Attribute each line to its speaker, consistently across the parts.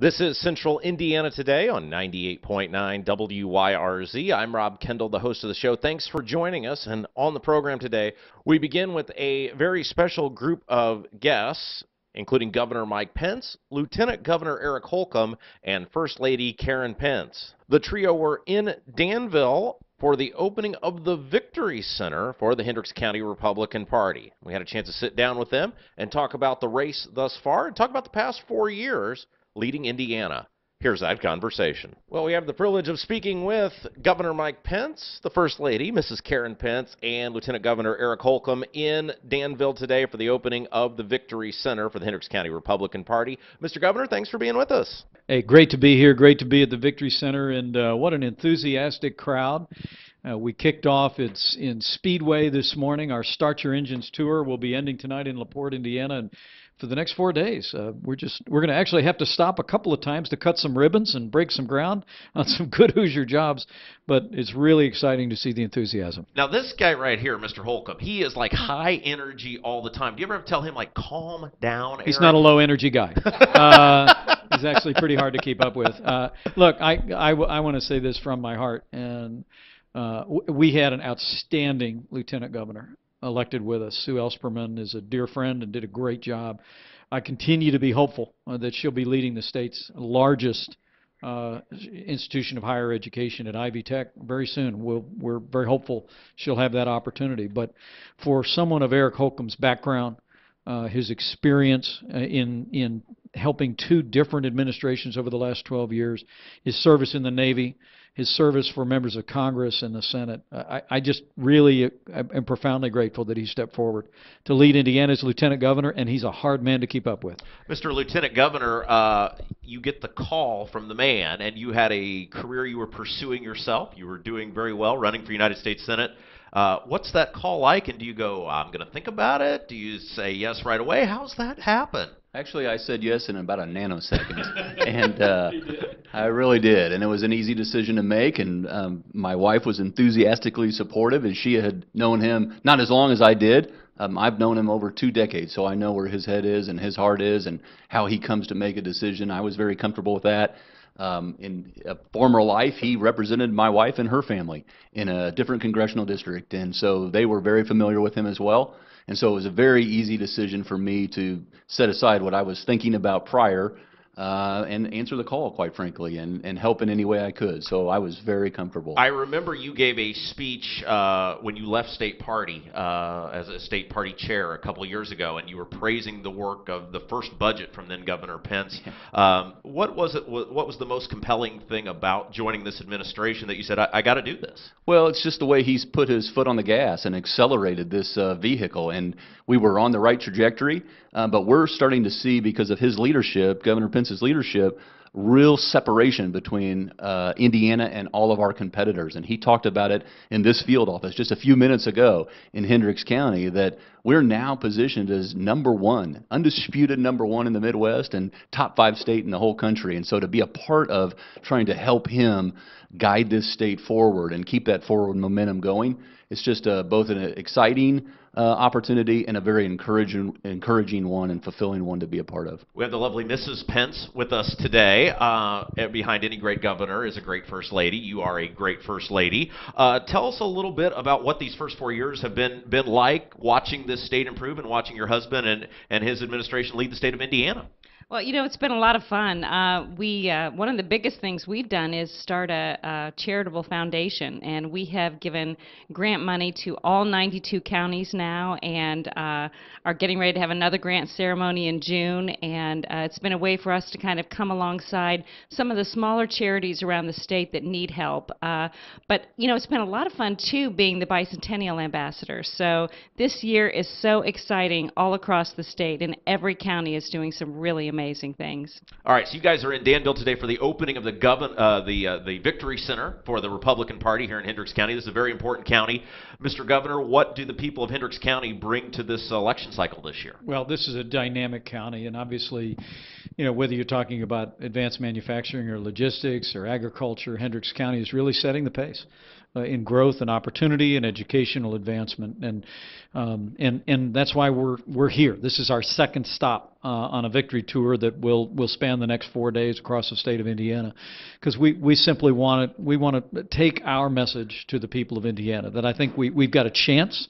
Speaker 1: This is Central Indiana Today on 98.9 WYRZ. I'm Rob Kendall, the host of the show. Thanks for joining us. And on the program today, we begin with a very special group of guests, including Governor Mike Pence, Lt Governor Eric Holcomb, and First Lady Karen Pence. The trio were in Danville for the opening of the Victory Center for the Hendricks County Republican Party. We had a chance to sit down with them and talk about the race thus far and talk about the past 4 years leading Indiana. Here's that conversation. Well, we have the privilege of speaking with Governor Mike Pence, the First Lady, Mrs. Karen Pence, and Lt Governor Eric Holcomb in Danville today for the opening of the Victory Center for the Hendricks County Republican Party. Mr. Governor, thanks for being with us.
Speaker 2: Hey, great to be here. Great to be at the Victory Center, and what an enthusiastic crowd. We kicked off in Speedway this morning. Our Start Your Engines tour will be ending tonight in LaPorte, Indiana, and for the next 4 days. We're going to actually have to stop a couple of times to cut some ribbons and break some ground on some good Hoosier jobs, but it's really exciting to see the enthusiasm.
Speaker 1: Now, this guy right here, Mr. Holcomb, he is like high energy all the time. Do you ever tell him, like, calm down, Eric?
Speaker 2: He's not a low energy guy. He's actually pretty hard to keep up with. Look, I want to say this from my heart, and we had an outstanding lieutenant governor elected with us. Sue Ellspermann is a dear friend and did a great job. I continue to be hopeful that she'll be leading the state's largest institution of higher education at Ivy Tech very soon. We're very hopeful she'll have that opportunity. But for someone of Eric Holcomb's background, his experience in helping 2 different administrations over the last 12 years, his service in the Navy, his service for members of Congress and the Senate, I just really am profoundly grateful that he stepped forward to lead Indiana as Lieutenant Governor, and he's a hard man to keep up with.
Speaker 1: Mr. Lieutenant Governor, you get the call from the man, and you had a career you were pursuing yourself. You were doing very well, running for United States Senate. What's that call like, and do you go, I'm going to think about it? Do you say yes right away? How's that happen?
Speaker 3: Actually, I said yes in about a nanosecond, and I really did, and it was an easy decision to make, and my wife was enthusiastically supportive, and she had known him not as long as I did. I've known him over 2 decades, so I know where his head is and his heart is and how he comes to make a decision. I was very comfortable with that. In a former life, he represented my wife and her family in a different congressional district, and so they were very familiar with him as well. And so it was a very easy decision for me to set aside what I was thinking about prior and answer the call, quite frankly, and help in any way I could. So I was very comfortable.
Speaker 1: I remember you gave a speech when you left State Party as a State Party chair a couple of years ago, and you were praising the work of the first budget from then Governor Pence. What was the most compelling thing about joining this administration that you said, I got to do this?
Speaker 3: Well, it's just the way he's put his foot on the gas and accelerated this vehicle, and we were on the right trajectory, but we're starting to see, because of his leadership, Governor Pence's leadership, real separation between Indiana and all of our competitors. And he talked about it in this field office just a few minutes ago in Hendricks County, that we're now positioned as #1, undisputed #1 in the Midwest and top 5 state in the whole country. And so to be a part of trying to help him guide this state forward and keep that forward momentum going, it's just both an exciting opportunity and a very encouraging one and fulfilling one to be a part of.
Speaker 1: We have the lovely Mrs. Pence with us today. Behind any great governor is a great First Lady. You are a great First Lady. Tell us a little bit about what these first 4 years have been like, watching this state improve and watching your husband and his administration lead the state of Indiana.
Speaker 4: Well, you know, it's been a lot of fun. One of the biggest things we've done is start a charitable foundation, and we have given grant money to all 92 counties now, and are getting ready to have another grant ceremony in June. And it's been a way for us to kind of come alongside some of the smaller charities around the state that need help. But you know, it's been a lot of fun too, being the bicentennial ambassador. So this year is so exciting all across the state, and every county is doing some really amazing things.
Speaker 1: All right, so you guys are in Danville today for the opening of the Victory Center for the Republican Party here in Hendricks County. This is a very important county. Mr. Governor, what do the people of Hendricks County bring to this election cycle this year?
Speaker 2: Well, this is a dynamic county, and obviously, you know, whether you're talking about advanced manufacturing or logistics or agriculture, Hendricks County is really setting the pace in growth and opportunity and educational advancement, and that's why we're here. This is our second stop on a victory tour that will span the next 4 days across the state of Indiana, because we simply want to take our message to the people of Indiana that I think we've got a chance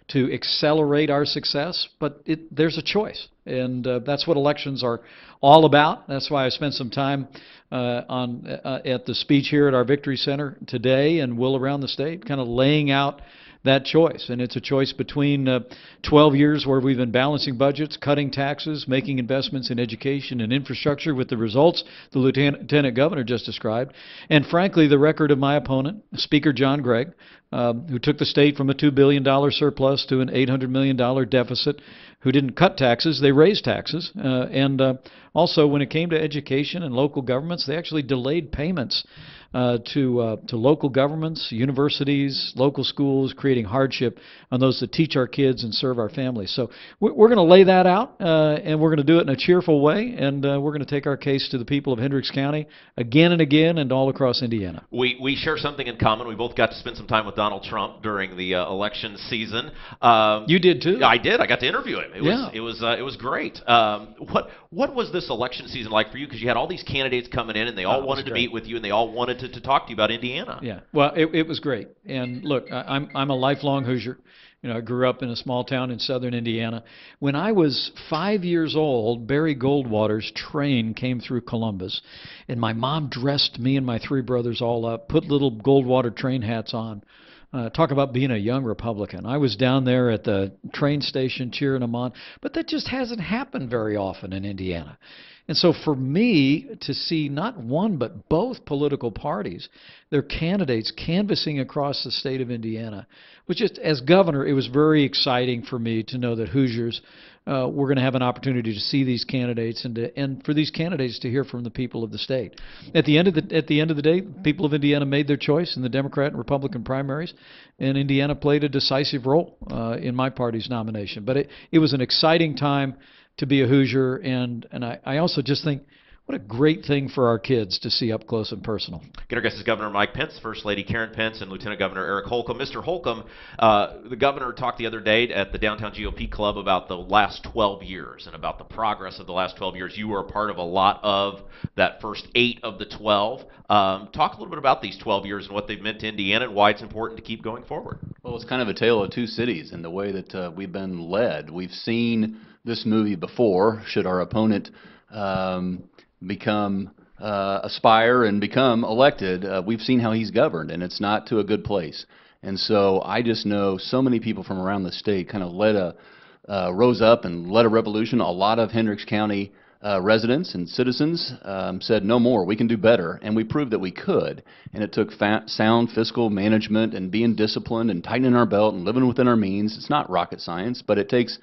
Speaker 2: to accelerate our success, but there's a choice, and that's what elections are all about. That's why I spent some time at the speech here at our Victory Center today and will around the state, kind of laying out that choice. And it's a choice between 12 years where we've been balancing budgets, cutting taxes, making investments in education and infrastructure with the results the Lieutenant Governor just described, and frankly, the record of my opponent, Speaker John Gregg, who took the state from a $2 billion surplus to an $800 million deficit, who didn't cut taxes, they raised taxes. And also, when it came to education and local governments, they actually delayed payments to local governments, universities, local schools, creating hardship on those that teach our kids and serve our families. So we're going to lay that out, and we're going to do it in a cheerful way, and we're going to take our case to the people of Hendricks County again and again and all across Indiana.
Speaker 1: We share something in common. We both got to spend some time with Donald Trump during the election season.
Speaker 2: You did too?
Speaker 1: I did. I got to interview him. It was great. What was this election season like for you? Because you had all these candidates coming in, and they all wanted to meet with you, and they all wanted to talk to you about Indiana.
Speaker 2: Yeah, well, it was great. And look, I'm a lifelong Hoosier. I grew up in a small town in southern Indiana. When I was 5 years old, Barry Goldwater's train came through Columbus, and my mom dressed me and my three brothers all up, put little Goldwater train hats on. Talk about being a young Republican. I was down there at the train station cheering them on, but that just hasn't happened very often in Indiana. And so for me to see not one but both political parties, their candidates canvassing across the state of Indiana, was just, as governor, it was very exciting for me to know that Hoosiers were going to have an opportunity to see these candidates and for these candidates to hear from the people of the state. At the end of the day, people of Indiana made their choice in the Democrat and Republican primaries, and Indiana played a decisive role in my party's nomination. But it was an exciting time to be a Hoosier, and I also just think what a great thing for our kids to see up close and personal.
Speaker 1: Our guest is Governor Mike Pence, First Lady Karen Pence, and Lieutenant Governor Eric Holcomb. Mr. Holcomb, the governor talked the other day at the Downtown GOP Club about the last 12 years and about the progress of the last 12 years. You were a part of a lot of that first 8 of the 12. Talk a little bit about these 12 years and what they've meant to Indiana and why it's important to keep going forward.
Speaker 3: Well, it's kind of a tale of two cities in the way that we've been led. We've seen this movie before, should our opponent aspire and become elected. We've seen how he's governed, and it's not to a good place. And so I just know so many people from around the state kind of rose up and led a revolution. A lot of Hendricks County residents and citizens said, no more, we can do better. And we proved that we could. And it took sound fiscal management and being disciplined and tightening our belt and living within our means. It's not rocket science, but it takes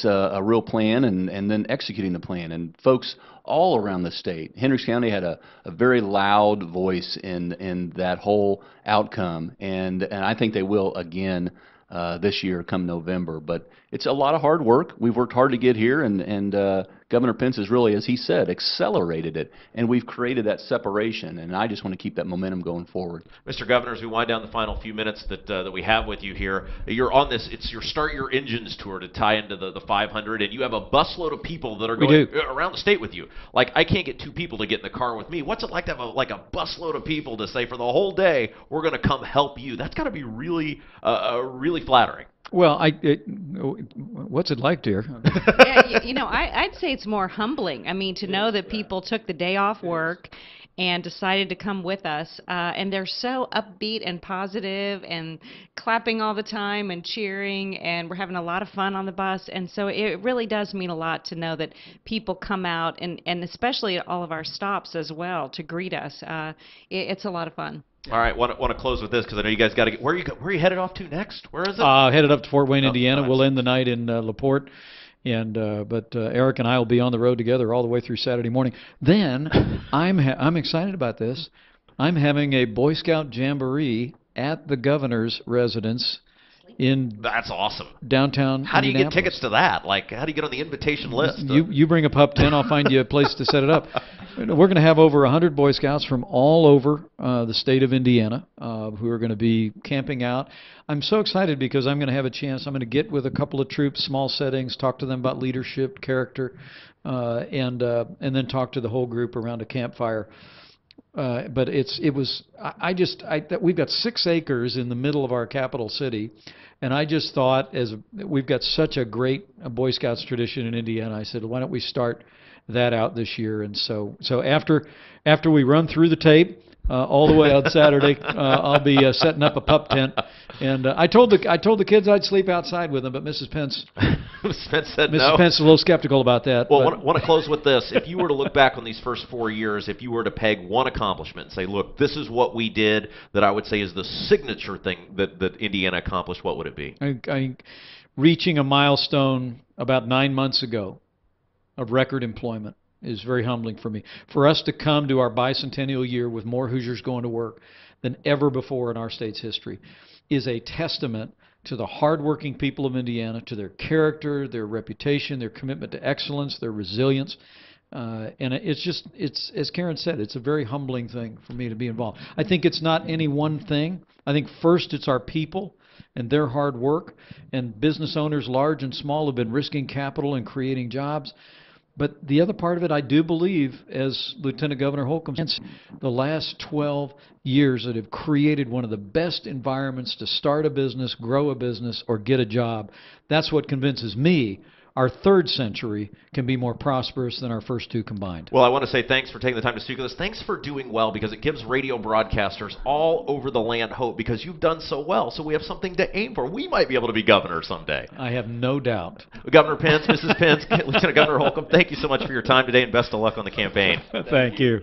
Speaker 3: a real plan and then executing the plan. And folks all around the state, Hendricks County had a very loud voice in that whole outcome, and I think they will again this year come November. But it's a lot of hard work. We've worked hard to get here, and Governor Pence has really, as he said, accelerated it, and we've created that separation, and I just want to keep that momentum going forward.
Speaker 1: Mr. Governor, as we wind down the final few minutes that we have with you here, you're on this, it's your Start Your Engines tour to tie into the 500, and you have a busload of people that are going around the state with you. Like, I can't get 2 people to get in the car with me. What's it like to have a busload of people to say, for the whole day, we're going to come help you? That's got to be really, really flattering.
Speaker 2: Well, what's it like, dear?
Speaker 4: Yeah, I'd say it's more humbling. I mean, to know that people took the day off work and decided to come with us, and they're so upbeat and positive and clapping all the time and cheering, and we're having a lot of fun on the bus. And so it really does mean a lot to know that people come out, and especially at all of our stops as well, to greet us. It's a lot of fun.
Speaker 1: All right, want to close with this because I know you guys got to get. Where are you headed off to next? Where is it?
Speaker 2: Headed up to Fort Wayne, Indiana.
Speaker 1: Nice.
Speaker 2: We'll end the night in LaPorte, and but Eric and I will be on the road together all the way through Saturday morning. Then I'm excited about this. I'm having a Boy Scout jamboree at the governor's residence in
Speaker 1: That's awesome.
Speaker 2: downtown
Speaker 1: How do you get
Speaker 2: Indianapolis.
Speaker 1: tickets to that? Like, how do you get on the invitation list?
Speaker 2: You bring a pup 10, I'll find you a place to set it up. We're going to have over 100 Boy Scouts from all over the state of Indiana who are going to be camping out. I'm so excited because I'm going to have a chance. I'm going to get with a couple of troops, small settings, talk to them about leadership, character, and then talk to the whole group around a campfire. But we've got 6 acres in the middle of our capital city, and I just thought, as we've got such a great Boy Scouts tradition in Indiana, I said, why don't we start that out this year? And so after we run through the tape all the way on Saturday, I'll be setting up a pup tent. And I told the kids I'd sleep outside with them, but Mrs. Pence
Speaker 1: said no.
Speaker 2: Mrs. Pence is a little skeptical about that.
Speaker 1: Well, I want to close with this. If you were to look back on these first 4 years, if you were to peg one accomplishment and say, look, this is what we did that I would say is the signature thing that Indiana accomplished, what would it be?
Speaker 2: I reaching a milestone about 9 months ago of record employment is very humbling for me. For us to come to our bicentennial year with more Hoosiers going to work than ever before in our state's history is a testament to the hardworking people of Indiana, to their character, their reputation, their commitment to excellence, their resilience. And it's as Karen said, it's a very humbling thing for me to be involved. I think it's not any one thing. I think first it's our people and their hard work, and business owners large and small have been risking capital and creating jobs. But the other part of it, I do believe, as Lt Governor Holcomb said, the last 12 years that have created one of the best environments to start a business, grow a business, or get a job. That's what convinces me our third century can be more prosperous than our first 2 combined.
Speaker 1: Well, I want to say thanks for taking the time to speak with us. Thanks for doing well, because it gives radio broadcasters all over the land hope, because you've done so well. So we have something to aim for. We might be able to be governor someday.
Speaker 2: I have no doubt.
Speaker 1: Governor Pence, Mrs. Pence, Lt Governor Holcomb, thank you so much for your time today, and best of luck on the campaign.
Speaker 2: Thank you.